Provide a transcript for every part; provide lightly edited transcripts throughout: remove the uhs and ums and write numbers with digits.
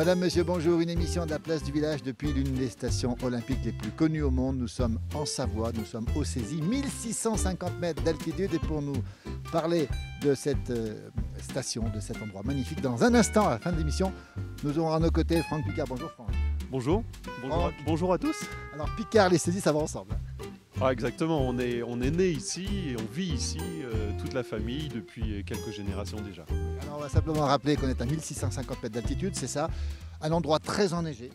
Madame, Monsieur, bonjour. Une émission de la place du village depuis l'une des stations olympiques les plus connues au monde. Nous sommes en Savoie, nous sommes au Cési, 1650 mètres d'altitude. Et pour nous parler de cette station, de cet endroit magnifique, dans un instant, à la fin de l'émission, nous aurons à nos côtés Franck Picard. Bonjour Franck. Bonjour, bonjour à tous. Alors Picard, les Césis, ça va ensemble. Ah, exactement, on est né ici et on vit ici, toute la famille, depuis quelques générations déjà. Alors on va simplement rappeler qu'on est à 1650 mètres d'altitude, c'est ça, un endroit très enneigé.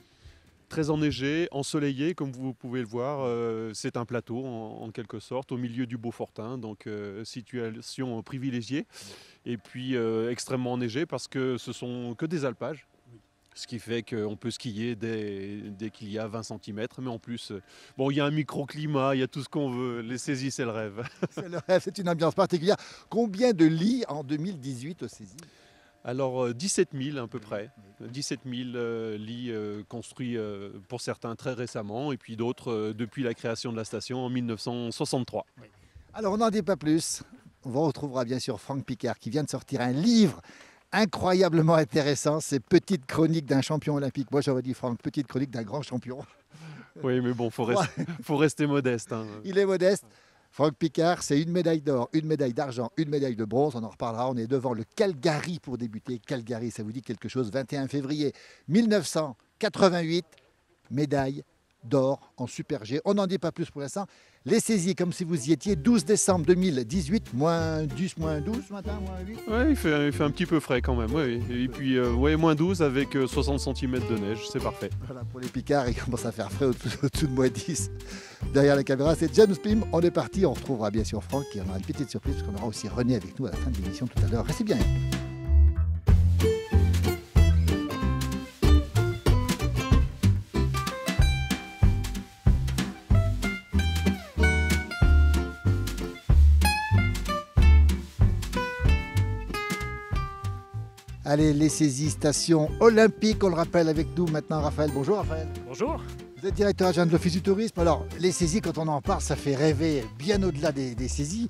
Très enneigé, ensoleillé, comme vous pouvez le voir, c'est un plateau en quelque sorte, au milieu du Beaufortin, donc situation privilégiée. Et puis extrêmement enneigé parce que ce sont que des alpages. Ce qui fait qu'on peut skier dès qu'il y a 20 cm. Mais en plus, bon, il y a un microclimat, il y a tout ce qu'on veut. Les Césis, c'est le rêve. C'est le rêve, c'est une ambiance particulière. Combien de lits en 2018 au Cési? Alors 17 000 à peu près. 17 000 lits construits pour certains très récemment et puis d'autres depuis la création de la station en 1963. Alors on n'en dit pas plus. On retrouvera bien sûr Franck Picard qui vient de sortir un livre incroyablement intéressant, ces petites chroniques d'un champion olympique. Moi j'aurais dit Franck, petite chronique d'un grand champion. Oui mais bon, faut rester modeste. Hein. Il est modeste. Franck Picard, c'est une médaille d'or, une médaille d'argent, une médaille de bronze. On en reparlera. On est devant le Calgary pour débuter. Calgary, ça vous dit quelque chose? 21 février 1988, médaille d'or en Super G. On n'en dit pas plus pour l'instant. Les Césis, comme si vous y étiez, 12 décembre 2018, moins 10, moins 12 ce matin, moins 8. Oui, il fait un petit peu frais quand même. Ouais. Et puis, moins 12 avec 60 cm de neige, c'est parfait. Voilà, pour les Picards, il commence à faire frais au-dessous de moins 10. Derrière la caméra, c'est James Pim. On est parti. On retrouvera bien sûr Franck qui aura une petite surprise, parce qu'on aura aussi René avec nous à la fin de l'émission tout à l'heure. Restez bien. Allez, les Césis, station olympique, on le rappelle avec nous maintenant Raphaël. Bonjour Raphaël. Bonjour. Vous êtes directeur adjoint de l'Office du tourisme. Alors, les Césis, quand on en parle, ça fait rêver bien au-delà des Césis.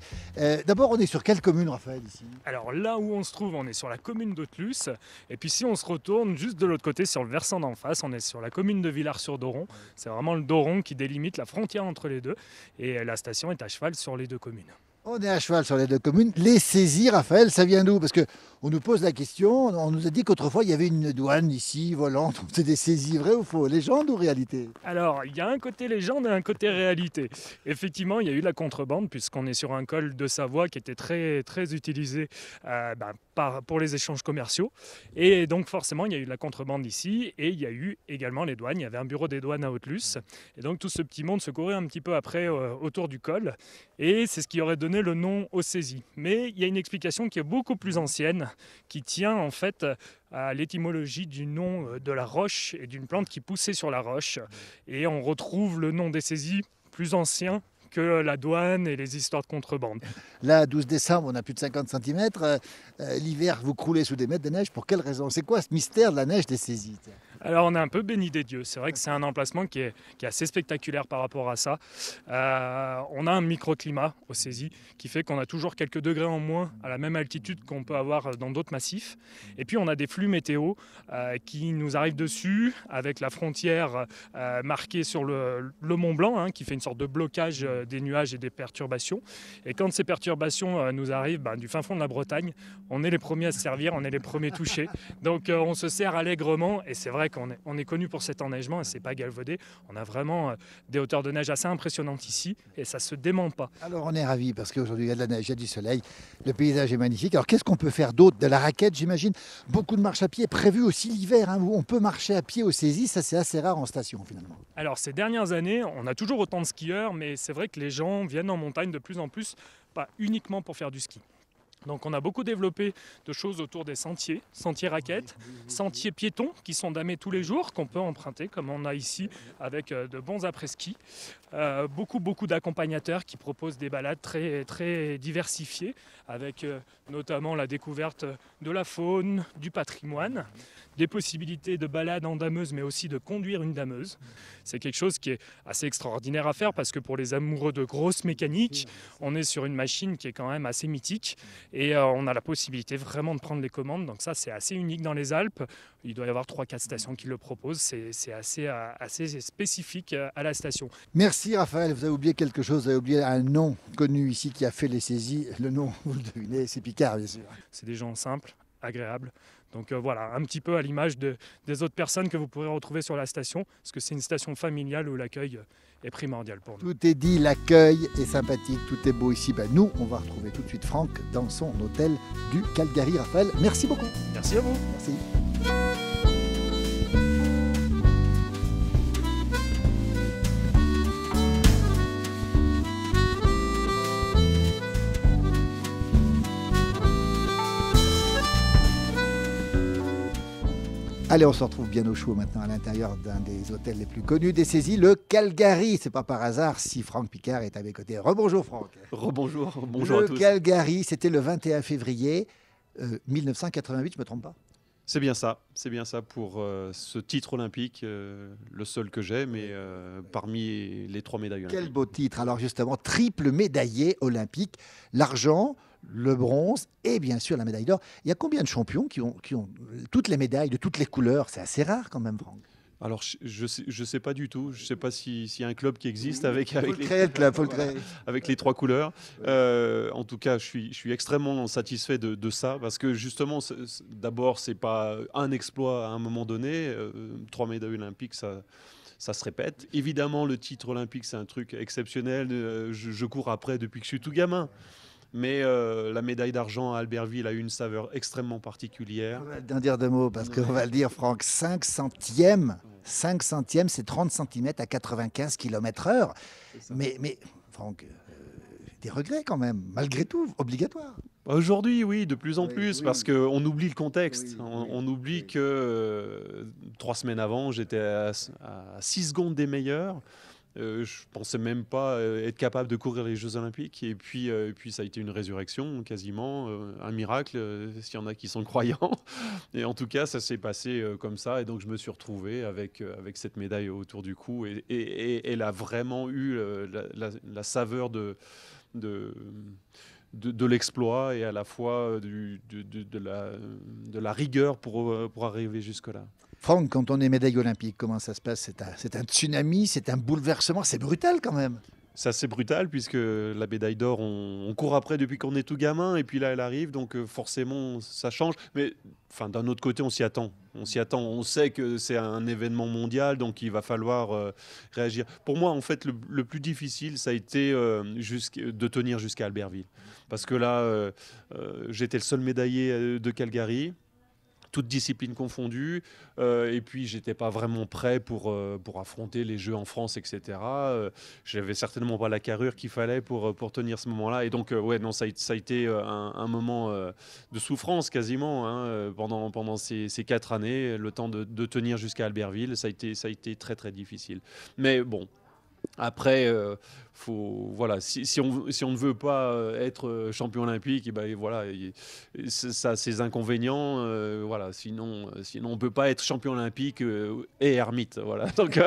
D'abord, on est sur quelle commune, Raphaël, ici? Alors là où on se trouve, on est sur la commune d'Autelus. Et puis si on se retourne juste de l'autre côté, sur le versant d'en face, on est sur la commune de Villars-sur-Doron. C'est vraiment le Doron qui délimite la frontière entre les deux. Et la station est à cheval sur les deux communes. On est à cheval sur les deux communes. Les Césis, Raphaël, ça vient d'où? Parce qu'on nous pose la question, on nous a dit qu'autrefois il y avait une douane ici, volante. C'est des Césis, vrai ou faux? Légende ou réalité? Alors, il y a un côté légende et un côté réalité. Effectivement, il y a eu de la contrebande, puisqu'on est sur un col de Savoie qui était très, très utilisé pour les échanges commerciaux. Et donc, forcément, il y a eu de la contrebande ici. Et il y a eu également les douanes. Il y avait un bureau des douanes à Autelus. Et donc, tout ce petit monde se courait un petit peu après autour du col. Et c'est ce qui aurait donné le nom au Césis. Mais il y a une explication qui est beaucoup plus ancienne, qui tient en fait à l'étymologie du nom de la roche et d'une plante qui poussait sur la roche. Et on retrouve le nom des Césis plus ancien que la douane et les histoires de contrebande. Là, 12 décembre, on a plus de 50 cm. L'hiver, vous croulez sous des mètres de neige. Pour quelle raison? C'est quoi ce mystère de la neige des Césis? Alors on est un peu béni des dieux. C'est vrai que c'est un emplacement qui est assez spectaculaire par rapport à ça. On a un microclimat au Césis qui fait qu'on a toujours quelques degrés en moins à la même altitude qu'on peut avoir dans d'autres massifs. Et puis on a des flux météo qui nous arrivent dessus avec la frontière marquée sur le Mont Blanc qui fait une sorte de blocage des nuages et des perturbations. Et quand ces perturbations nous arrivent du fin fond de la Bretagne, on est les premiers à se servir, on est les premiers touchés. Donc on se sert allègrement et c'est vrai qu'on est connu pour cet enneigement et c'est pas galvaudé. On a vraiment des hauteurs de neige assez impressionnantes ici et ça se dément pas. Alors on est ravis parce qu'aujourd'hui il y a de la neige, il y a du soleil, le paysage est magnifique. Alors qu'est-ce qu'on peut faire d'autre? De la raquette, j'imagine. Beaucoup de marches à pied prévues aussi l'hiver, où on peut marcher à pied au Césis. Ça c'est assez rare en station finalement. Alors ces dernières années, on a toujours autant de skieurs, mais c'est vrai que les gens viennent en montagne de plus en plus, pas uniquement pour faire du ski. Donc on a beaucoup développé de choses autour des sentiers raquettes, sentiers piétons qui sont damés tous les jours, qu'on peut emprunter comme on a ici avec de bons après-ski. Beaucoup d'accompagnateurs qui proposent des balades très, très diversifiées avec notamment la découverte de la faune, du patrimoine, des possibilités de balade en dameuse mais aussi de conduire une dameuse. C'est quelque chose qui est assez extraordinaire à faire parce que pour les amoureux de grosses mécaniques, on est sur une machine qui est quand même assez mythique Et on a la possibilité vraiment de prendre les commandes. Donc ça, c'est assez unique dans les Alpes. Il doit y avoir 3-4 stations qui le proposent. C'est assez spécifique à la station. Merci Raphaël, vous avez oublié quelque chose, vous avez oublié un nom connu ici qui a fait les saisies. Le nom, vous le devinez, c'est Picard bien sûr. C'est des gens simples, agréables. Donc voilà, un petit peu à l'image des autres personnes que vous pourrez retrouver sur la station, parce que c'est une station familiale où l'accueil est primordial pour nous. Tout est dit, l'accueil est sympathique, tout est beau ici. Nous, on va retrouver tout de suite Franck dans son hôtel du Calgary. Raphaël, merci beaucoup. Merci à vous. Merci. Allez, on se retrouve bien au chaud maintenant à l'intérieur d'un des hôtels les plus connus des saisies, le Calgary. C'est pas par hasard si Franck Picard est à mes côtés. Rebonjour Franck. Rebonjour, bonjour à tous. Le Calgary, c'était le 21 février 1988, je ne me trompe pas. C'est bien ça pour ce titre olympique, le seul que j'ai, mais parmi les 3 médailles olympiques. Quel beau titre. Alors justement, triple médaillé olympique, l'argent, le bronze et bien sûr la médaille d'or. Il y a combien de champions qui ont toutes les médailles de toutes les couleurs? C'est assez rare quand même, Franck. Alors, je sais pas du tout. Je sais pas s'il y a un club qui existe avec les 3 couleurs. En tout cas, je suis extrêmement satisfait de ça parce que justement, d'abord, c'est pas un exploit à un moment donné. 3 médailles olympiques, ça se répète. Évidemment, le titre olympique, c'est un truc exceptionnel. Je cours après depuis que je suis tout gamin. Mais la médaille d'argent à Albertville a eu une saveur extrêmement particulière. On va en dire 2 mots parce qu'on va le dire, Franck. 5 centièmes, c'est 30 cm à 95 km/h. Mais Franck, des regrets quand même, malgré tout, obligatoire. Aujourd'hui, oui, de plus en plus, oui. parce qu'on oublie le contexte. Oui, on oublie que 3 semaines avant, j'étais à 6 secondes des meilleurs. Je pensais même pas être capable de courir les Jeux Olympiques. Et puis ça a été une résurrection, quasiment, un miracle, s'il y en a qui sont croyants. Et en tout cas, ça s'est passé comme ça. Et donc, je me suis retrouvé avec cette médaille autour du cou. Et elle a vraiment eu la saveur de l'exploit et à la fois de la rigueur pour arriver jusque-là. Franck, quand on est médaille olympique, comment ça se passe? C'est un tsunami, c'est un bouleversement, c'est brutal quand même. C'est assez brutal puisque la médaille d'or, on court après depuis qu'on est tout gamin et puis là elle arrive, donc forcément ça change. Mais enfin, d'un autre côté, on s'y attend. On sait que c'est un événement mondial, donc il va falloir réagir. Pour moi, en fait, le plus difficile, ça a été de tenir jusqu'à Albertville. Parce que là, j'étais le seul médaillé de Calgary, toutes disciplines confondues, et puis j'étais pas vraiment prêt pour affronter les Jeux en France, etc. J'avais certainement pas la carrure qu'il fallait pour tenir ce moment-là, et donc ça a été un moment de souffrance quasiment pendant ces 4 années, le temps de tenir jusqu'à Albertville. Ça a été très très difficile, mais bon. Après, si on ne veut pas être champion olympique, ça a ses inconvénients. Sinon, on ne peut pas être champion olympique et ermite. Voilà. Donc,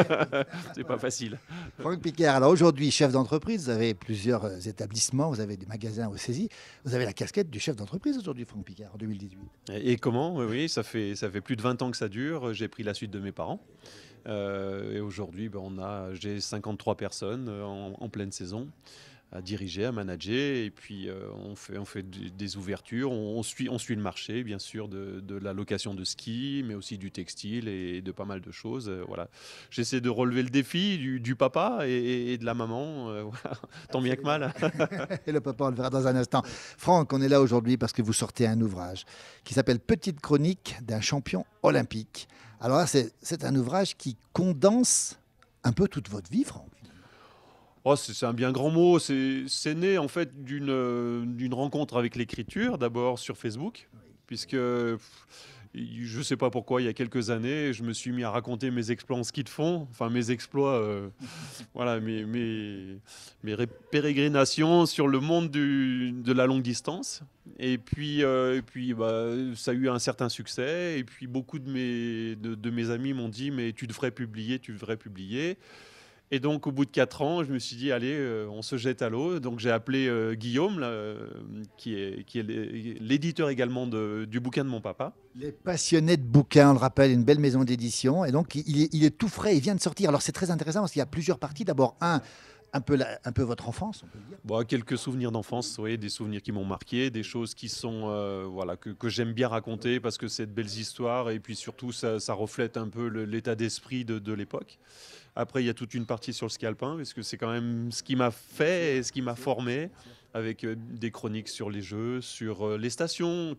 c'est pas facile. Franck Picard, alors aujourd'hui, chef d'entreprise, vous avez plusieurs établissements, vous avez des magasins au saisies. Vous avez la casquette du chef d'entreprise aujourd'hui, Franck Picard, en 2018. Et comment? Oui, ça fait plus de 20 ans que ça dure. J'ai pris la suite de mes parents. Et aujourd'hui, j'ai 53 personnes en pleine saison à diriger, à manager, et puis on fait des ouvertures, on suit le marché, bien sûr, de la location de ski, mais aussi du textile et de pas mal de choses. Voilà. J'essaie de relever le défi du papa et de la maman, tant bien que mal. Et le papa, on le verra dans un instant. Franck, on est là aujourd'hui parce que vous sortez un ouvrage qui s'appelle Petite chronique d'un champion olympique. Alors là, c'est un ouvrage qui condense un peu toute votre vie, Franck. Oh, c'est un bien grand mot. C'est né en fait d'une rencontre avec l'écriture, d'abord sur Facebook, puisque je ne sais pas pourquoi, il y a quelques années, je me suis mis à raconter mes exploits en ski de fond, enfin mes exploits, mes pérégrinations sur le monde de la longue distance. Et puis, ça a eu un certain succès. Et puis beaucoup de mes amis m'ont dit « mais tu devrais publier ». Et donc, au bout de 4 ans, je me suis dit, allez, on se jette à l'eau. Donc, j'ai appelé Guillaume, là, qui est l'éditeur également du bouquin de mon papa. Les passionnés de bouquins, on le rappelle, une belle maison d'édition. Et donc, il est tout frais, il vient de sortir. Alors, c'est très intéressant parce qu'il y a plusieurs parties. D'abord, un peu votre enfance, on peut le dire. Bon, quelques souvenirs d'enfance, oui, des souvenirs qui m'ont marqué, des choses qui sont, voilà, que j'aime bien raconter parce que c'est de belles histoires et puis surtout, ça reflète un peu l'état d'esprit de l'époque. Après, il y a toute une partie sur le ski alpin, parce que c'est quand même ce qui m'a fait et ce qui m'a formé, avec des chroniques sur les jeux, sur les stations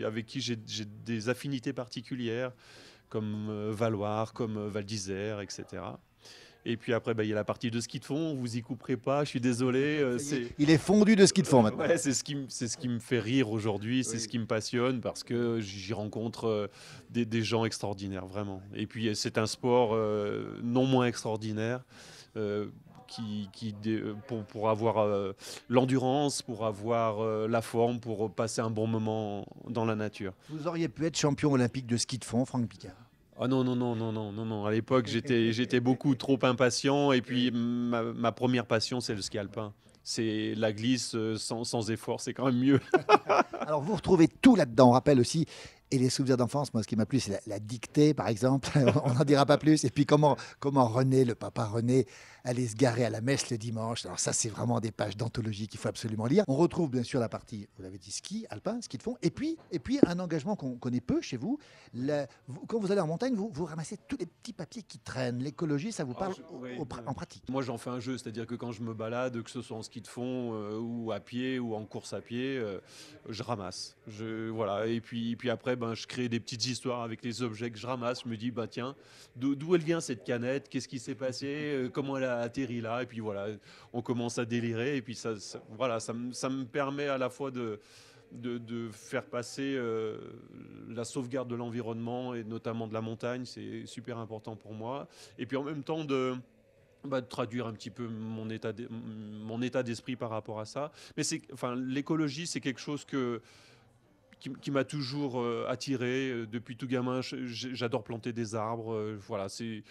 avec qui j'ai des affinités particulières, comme Valloire, comme Val d'Isère, etc. Et puis après, il y a la partie de ski de fond, vous y couperez pas, je suis désolé. Il est fondu de ski de fond maintenant. Ouais, c'est ce qui me fait rire aujourd'hui, c'est ce qui me passionne parce que j'y rencontre des gens extraordinaires, vraiment. Et puis c'est un sport non moins extraordinaire pour avoir l'endurance, pour avoir la forme, pour passer un bon moment dans la nature. Vous auriez pu être champion olympique de ski de fond, Franck Piccard. Ah non, non, non, non, non, non, non. À l'époque, j'étais beaucoup trop impatient. Et puis, ma première passion, c'est le ski alpin. C'est la glisse sans effort, c'est quand même mieux. Alors, vous retrouvez tout là-dedans. On rappelle aussi, et les souvenirs d'enfance, moi, ce qui m'a plu, c'est la dictée, par exemple. On n'en dira pas plus. Et puis, comment René, le papa René, allait se garer à la messe le dimanche. Alors, ça, c'est vraiment des pages d'anthologie qu'il faut absolument lire. On retrouve, bien sûr, la partie, vous l'avez dit, ski alpin, ski de fond. Et puis un engagement qu'on connaît peu chez vous. Quand vous allez en montagne, vous ramassez tous les petits papiers qui traînent. L'écologie, ça vous parle en pratique. Moi, j'en fais un jeu. C'est-à-dire que quand je me balade, que ce soit en ski de fond ou à pied ou en course à pied, je ramasse. Voilà. Et puis après, je crée des petites histoires avec les objets que je ramasse. Je me dis, tiens, d'où elle vient cette canette? Qu'est-ce qui s'est passé? Comment elle a atterri là? Et puis voilà, on commence à délirer. Et puis ça me permet à la fois de faire passer la sauvegarde de l'environnement et notamment de la montagne. C'est super important pour moi. Et puis en même temps de traduire un petit peu mon état d'esprit par rapport à ça. Mais l'écologie, c'est quelque chose qui m'a toujours attiré depuis tout gamin. J'adore planter des arbres. Voilà, c'est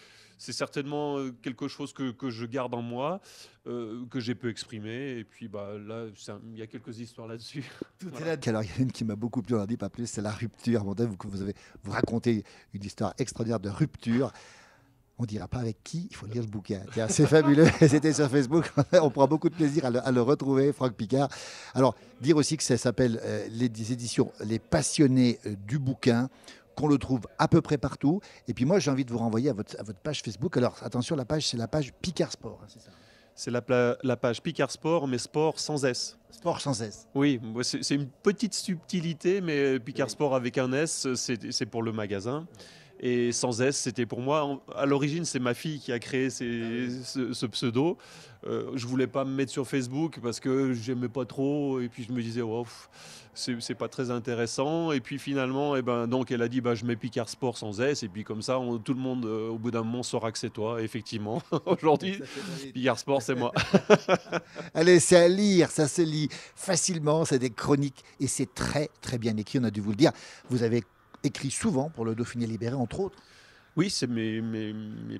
certainement quelque chose que je garde en moi, que j'ai peu exprimé. Et puis là, il y a quelques histoires là-dessus. Voilà. Alors, il y en a une qui m'a beaucoup plu, on n'en dit pas plus, c'est la rupture. Vous racontez une histoire extraordinaire de rupture. On ne dira pas avec qui, il faut lire le bouquin. C'est fabuleux, c'était sur Facebook. On prend beaucoup de plaisir à le retrouver, Franck Piccard. Alors, dire aussi que ça s'appelle les éditions Les Passionnés du bouquin, qu'on le trouve à peu près partout. Et puis moi, j'ai envie de vous renvoyer à votre page Facebook. Alors, attention, c'est la page Piccard Sport, c'est ça? C'est la page Piccard Sport, mais sport sans S. Sport sans S. Oui, c'est une petite subtilité, mais Piccard Sport avec un S, c'est pour le magasin. Et sans S, c'était pour moi. À l'origine, c'est ma fille qui a créé ce pseudo. Je voulais pas me mettre sur Facebook parce que j'aimais pas trop. Et puis je me disais, c'est pas très intéressant. Et puis finalement, donc elle a dit, je mets Piccard Sport sans S. Et puis comme ça, tout le monde, au bout d'un moment, saura que c'est toi. Et effectivement, aujourd'hui, Piccard Sport, c'est moi. Allez, c'est à lire, ça se lit facilement. C'est des chroniques et c'est très, très bien écrit. On a dû vous le dire. Vous avez écrit souvent pour le Dauphiné Libéré, entre autres. Oui, c'est mes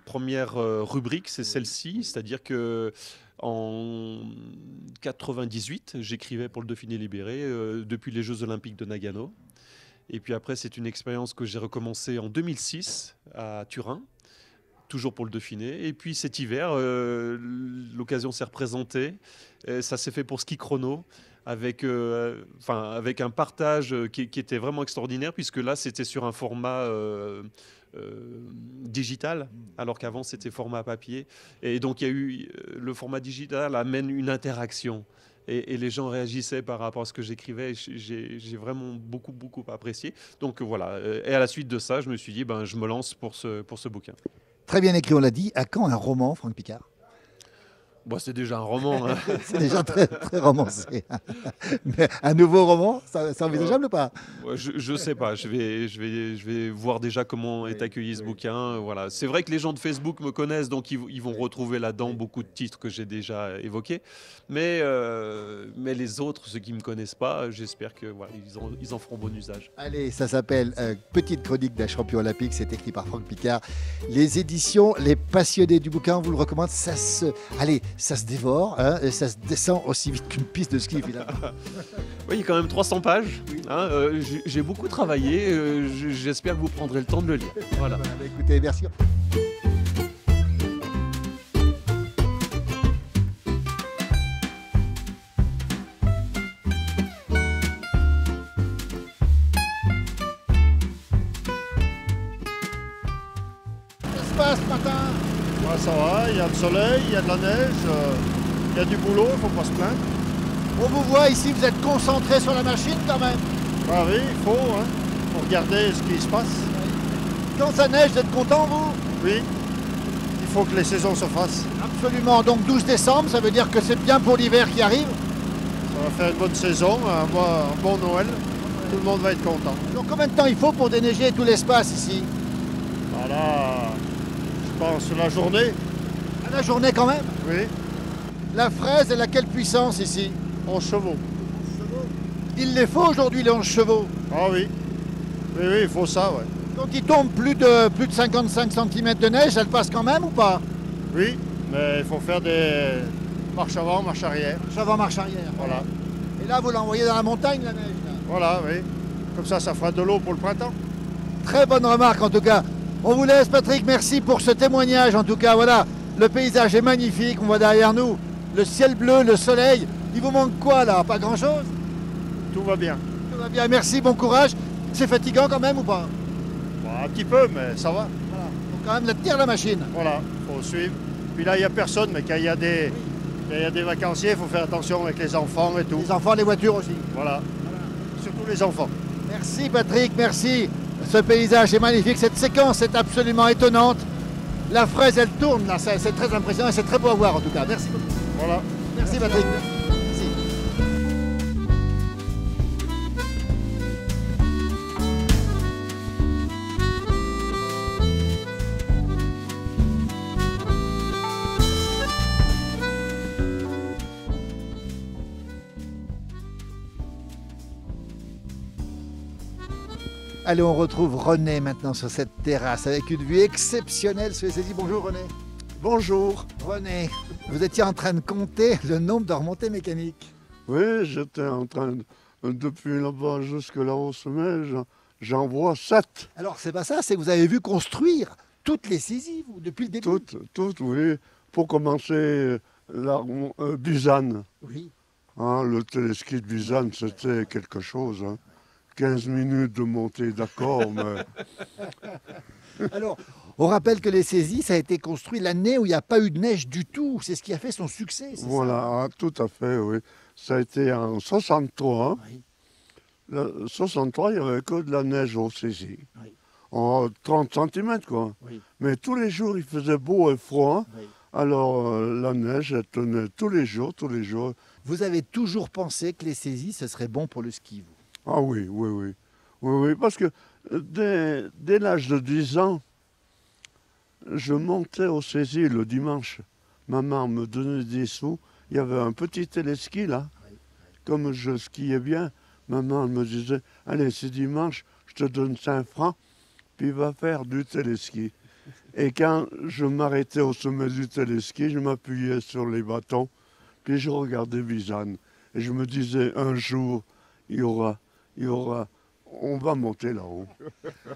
premières rubriques, c'est celle-ci. C'est-à-dire que en 98, j'écrivais pour le Dauphiné Libéré depuis les Jeux Olympiques de Nagano. Et puis après, c'est une expérience que j'ai recommencée en 2006 à Turin, toujours pour le Dauphiné. Et puis cet hiver, l'occasion s'est représentée. Ça s'est fait pour Ski Chrono, avec un partage qui était vraiment extraordinaire, puisque là, c'était sur un format digital, alors qu'avant, c'était format papier. Et donc, le format digital amène une interaction. Et les gens réagissaient par rapport à ce que j'écrivais. J'ai vraiment beaucoup, beaucoup apprécié. Donc voilà. Et à la suite de ça, je me suis dit, je me lance pour ce bouquin. Très bien écrit, on l'a dit. À quand un roman, Franck Piccard? Bon, c'est déjà un roman. Hein. C'est déjà très, très romancé. Mais un nouveau roman, c'est envisageable ou pas? Ouais, je sais pas, je vais voir déjà comment est accueilli ce bouquin. Voilà. C'est vrai que les gens de Facebook me connaissent, donc ils vont retrouver là-dedans beaucoup de titres que j'ai déjà évoqués. Mais les autres, ceux qui ne me connaissent pas, j'espère que voilà, ils en feront bon usage. Allez, ça s'appelle Petite chronique d'un champion olympique, c'est écrit par Franck Picard. Les éditions, les passionnés du bouquin, on vous le recommande, allez, ça se dévore, hein, et ça se descend aussi vite qu'une piste de ski finalement. Oui, il y a quand même 300 pages. Hein, j'ai beaucoup travaillé, j'espère que vous prendrez le temps de le lire. Voilà. Écoutez, merci. Ce matin? Ouais, ça va, il y a le soleil, il y a de la neige, il y a du boulot, il ne faut pas se plaindre. On vous voit ici, vous êtes concentré sur la machine quand même. Ah oui, il faut, hein, pour regarder ce qui se passe. Quand ça neige, vous êtes content vous? Oui, il faut que les saisons se fassent. Absolument, donc 12 décembre, ça veut dire que c'est bien pour l'hiver qui arrive? Ça va faire une bonne saison, un bon Noël, tout le monde va être content. Donc combien de temps il faut pour déneiger tout l'espace ici? Voilà, je pense la journée, À la journée quand même? oui, La fraise, elle a quelle puissance ici? 11 chevaux. Il les faut aujourd'hui les 11 chevaux. Ah oui, oui, oui, il faut ça, ouais. Donc il tombe plus de 55 cm de neige, elle passe quand même ou pas? Oui, mais il faut faire des marches avant, marche arrière, Marche avant, marche arrière. voilà. Et là, vous l'envoyez dans la montagne, la neige là. Voilà, oui. Comme ça fera de l'eau pour le printemps. Très bonne remarque en tout cas. On vous laisse Patrick, merci pour ce témoignage en tout cas. Voilà, le paysage est magnifique, on voit derrière nous le ciel bleu, le soleil. Il vous manque quoi là? Pas grand chose? Tout va bien. Tout va bien, merci, bon courage. C'est fatigant quand même ou pas? Bon, un petit peu, mais ça va. Voilà, faut quand même la tenir la machine. Voilà, il faut suivre. Puis là, il n'y a personne, mais quand il y a des vacanciers, il faut faire attention avec les enfants et tout. Les enfants, les voitures aussi. Voilà. Surtout les enfants. Merci Patrick, merci. Ce paysage est magnifique, cette séquence est absolument étonnante. La fraise, elle tourne là, c'est très impressionnant et c'est très beau à voir en tout cas. Merci beaucoup. Voilà. Merci Patrick. Merci. Allez, on retrouve René maintenant sur cette terrasse avec une vue exceptionnelle sur les saisies. Bonjour René. Bonjour. René, vous étiez en train de compter le nombre de remontées mécaniques. Oui, j'étais en train de, depuis là-bas jusque là-haut au sommet, j'en vois 7. Alors c'est pas ça, c'est que vous avez vu construire toutes les saisies vous, depuis le début. Toutes, oui. Pour commencer, Busan. Oui. Hein, le téléski de Busan, c'était quelque chose. Hein. 15 minutes de montée, d'accord, mais... Alors, on rappelle que les saisies, ça a été construit l'année où il n'y a pas eu de neige du tout. C'est ce qui a fait son succès. Voilà, ah, tout à fait, oui. Ça a été en 63. Oui. Le 63, il n'y avait que de la neige aux saisies. Oui. En 30 cm, quoi. Oui. Mais tous les jours, il faisait beau et froid. Oui. Alors, la neige, elle tenait tous les jours, tous les jours. Vous avez toujours pensé que les saisies, ce serait bon pour le ski, vous? Ah oui, oui, oui. Oui, oui, parce que dès l'âge de 10 ans, je montais aux saisies le dimanche. Maman me donnait des sous. Il y avait un petit téléski là. Comme je skiais bien, maman me disait, allez, c'est dimanche, je te donne 5 francs, puis va faire du téléski. Et quand je m'arrêtais au sommet du téléski, je m'appuyais sur les bâtons, puis je regardais Busan. Et je me disais, un jour, on va monter là-haut.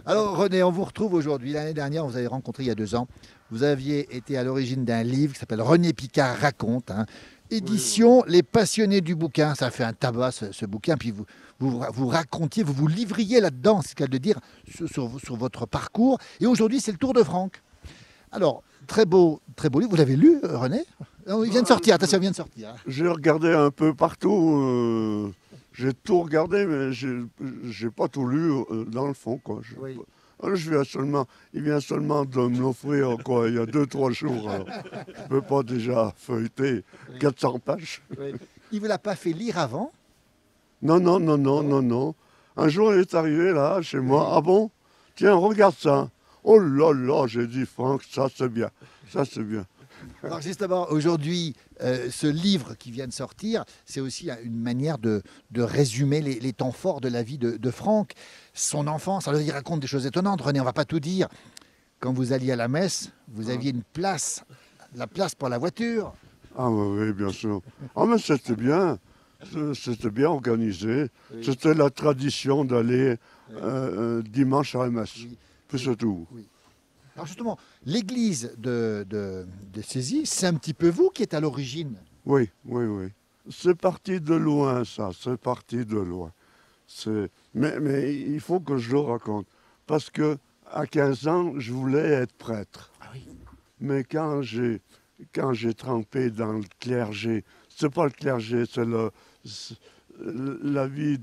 Alors René, on vous retrouve aujourd'hui. L'année dernière, vous avez rencontré il y a 2 ans. Vous aviez été à l'origine d'un livre qui s'appelle René Picard raconte. Hein. Édition Les Passionnés du bouquin. Ça fait un tabac ce bouquin. Puis vous racontiez, vous livriez là-dedans, c'est le cas de dire, sur votre parcours. Et aujourd'hui, c'est le Tour de Franck. Alors, très beau livre. Vous l'avez lu, René? Non, il vient de sortir. Attention, il vient de sortir. J'ai regardé un peu partout. J'ai tout regardé, mais j'ai pas tout lu dans le fond, quoi. Oui. Il vient seulement de me l'offrir quoi, il y a 2-3 jours. Alors. Je ne peux pas déjà feuilleter 400 pages. Il ne vous l'a pas fait lire avant? Non. Un jour, il est arrivé là, chez moi. Ah bon? Tiens, regarde ça. Oh là là, j'ai dit, Franck, ça c'est bien. Ça c'est bien. Alors justement, aujourd'hui, ce livre qui vient de sortir, c'est aussi une manière de résumer les temps forts de la vie de Franck. Son enfance, alors il raconte des choses étonnantes. René, on ne va pas tout dire. Quand vous alliez à la messe, vous aviez une place, la place pour la voiture. Ah oui, bien sûr. Ah mais c'était bien. C'était bien organisé. Oui. C'était la tradition d'aller dimanche à la messe. Oui. Puis c'est tout. Oui. Alors justement, l'église de Cézy, c'est un petit peu vous qui êtes à l'origine. Oui. C'est parti de loin, ça. C'est parti de loin. Mais il faut que je le raconte. Parce que à 15 ans, je voulais être prêtre. Ah oui. Mais quand j'ai trempé dans le clergé, c'est pas le clergé, c'est la vie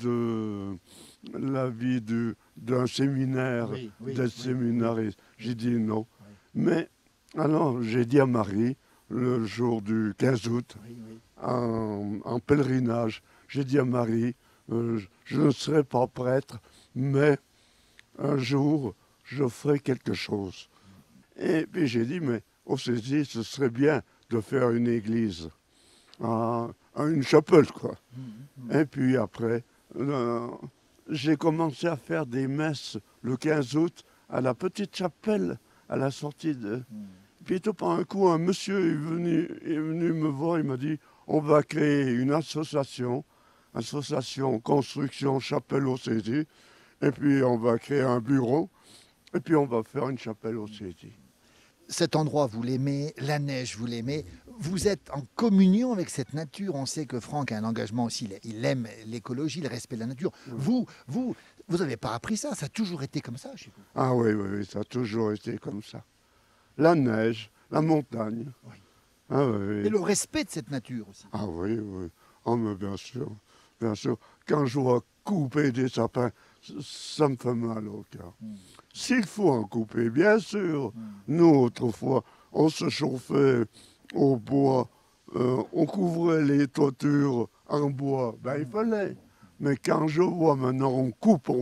d'un séminaire, d'être séminariste. J'ai dit non. Oui. Mais alors j'ai dit à Marie, le jour du 15 août, en pèlerinage, j'ai dit à Marie, je ne serai pas prêtre, mais un jour, je ferai quelque chose. Et puis j'ai dit, mais au Cézy, ce serait bien de faire une église, une chapelle, quoi. Et puis après, j'ai commencé à faire des messes le 15 août à la petite chapelle, à la sortie de... Puis tout par un coup, un monsieur est venu me voir, il m'a dit, on va créer une association construction chapelle au Cézy, et puis on va créer un bureau, et puis on va faire une chapelle au Cézy. Cet endroit, vous l'aimez, la neige, vous l'aimez. Vous êtes en communion avec cette nature. On sait que Franck a un engagement aussi. Il aime l'écologie, le respect de la nature. Oui. Vous n'avez pas appris ça. Ça a toujours été comme ça chez vous. Ah oui, ça a toujours été comme ça. La neige, la montagne. Oui. Ah oui. Et le respect de cette nature aussi. Ah oui. Oh, mais bien sûr. Quand je vois couper des sapins, ça me fait mal au cœur. S'il faut en couper, bien sûr. Nous, autrefois, on se chauffait au bois, on couvrait les toitures en bois. Il fallait. Mais quand je vois maintenant, on coupe,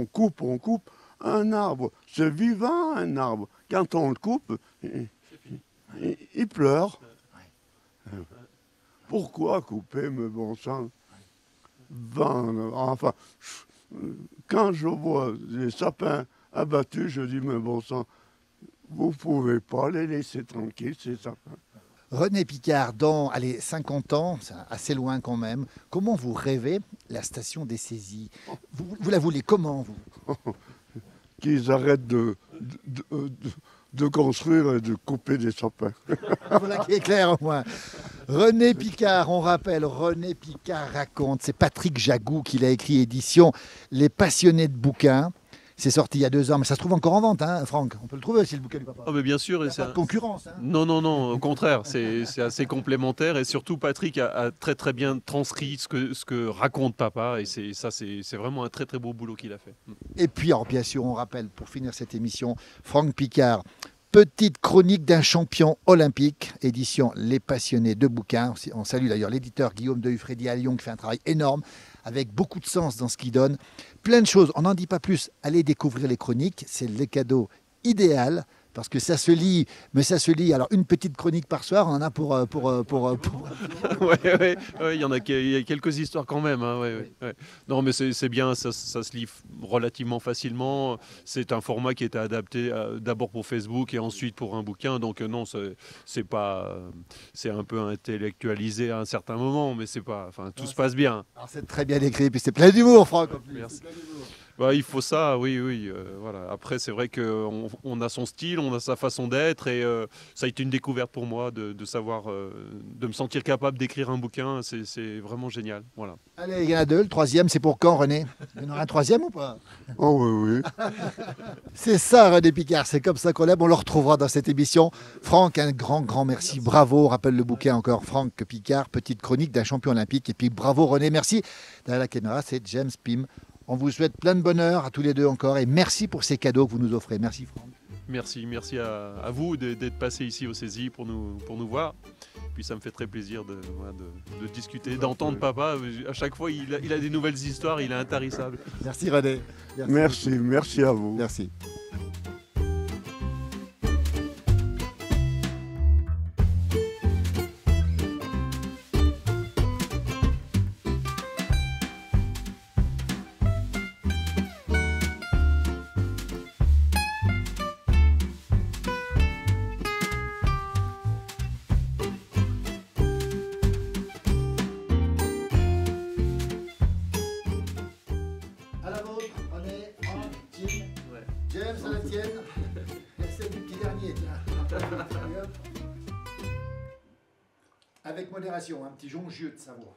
un arbre, c'est vivant un arbre. Quand on le coupe, il pleure. Pourquoi couper, mais bon sang? Enfin, quand je vois les sapins abattus, je dis, mais bon sang, vous ne pouvez pas les laisser tranquilles, ces sapins. René Picard, dans 50 ans, c'est assez loin quand même, comment vous rêvez la station des Cézy? Vous la voulez comment, vous? Qu'ils arrêtent de construire et de couper des sapins. Voilà qui est clair au moins. René Picard, on rappelle, René Picard raconte, c'est Patrick Jagou qui l'a écrit, édition Les Passionnés de bouquins. C'est sorti il y a 2 ans, mais ça se trouve encore en vente, hein, Franck. On peut le trouver aussi, le bouquin du papa. Ah, mais bien sûr. Il n'y a pas de concurrence. Hein. Non, au contraire, c'est assez complémentaire. Et surtout, Patrick a très bien transcrit ce que raconte papa. Et c'est vraiment un très beau boulot qu'il a fait. Et puis, alors, bien sûr, on rappelle, pour finir cette émission, Franck Picard, petite chronique d'un champion olympique, édition Les Passionnés de bouquins. On salue d'ailleurs l'éditeur Guillaume de Huffredi à Lyon qui fait un travail énorme, avec beaucoup de sens dans ce qu'il donne. Plein de choses, on n'en dit pas plus. Allez découvrir les chroniques, c'est le cadeau idéal, parce que ça se lit, alors une petite chronique par soir, on en a pour... Ouais, il y en a quelques histoires quand même. Hein, ouais. Non, mais c'est bien, ça se lit relativement facilement. C'est un format qui était adapté d'abord pour Facebook et ensuite pour un bouquin. Donc non, c'est un peu intellectualisé à un certain moment, mais c'est pas, enfin, tout se passe bien. Alors c'est très bien écrit, puis c'est plein d'humour, Franck. Merci. Il faut ça, oui. Voilà. Après, c'est vrai qu'on a son style, on a sa façon d'être, et ça a été une découverte pour moi de savoir, de me sentir capable d'écrire un bouquin. C'est vraiment génial. Voilà. Allez, il y en a 2. Le 3e, c'est pour quand, René? Il y en aura un 3e ou pas? Oh oui. C'est ça, René Picard. C'est comme ça qu'on l'aime. On le retrouvera dans cette émission. Franck, un grand merci. Bravo. Rappelle le bouquin encore. Franck Picard, petite chronique d'un champion olympique. Et puis bravo, René. Merci. Derrière la caméra, c'est James Pim. On vous souhaite plein de bonheur à tous les deux encore et merci pour ces cadeaux que vous nous offrez. Merci Franck. Merci à vous d'être passé ici au Saisi pour nous voir. Puis ça me fait très plaisir de discuter, d'entendre papa. À chaque fois, il a des nouvelles histoires, il est intarissable. Merci René. Merci à vous. Merci. À la vôtre, René, Franck, Jim. James, à la tienne. Et celle du petit dernier, tiens. Allez, hop. Avec modération, un petit jongieux de Savoie.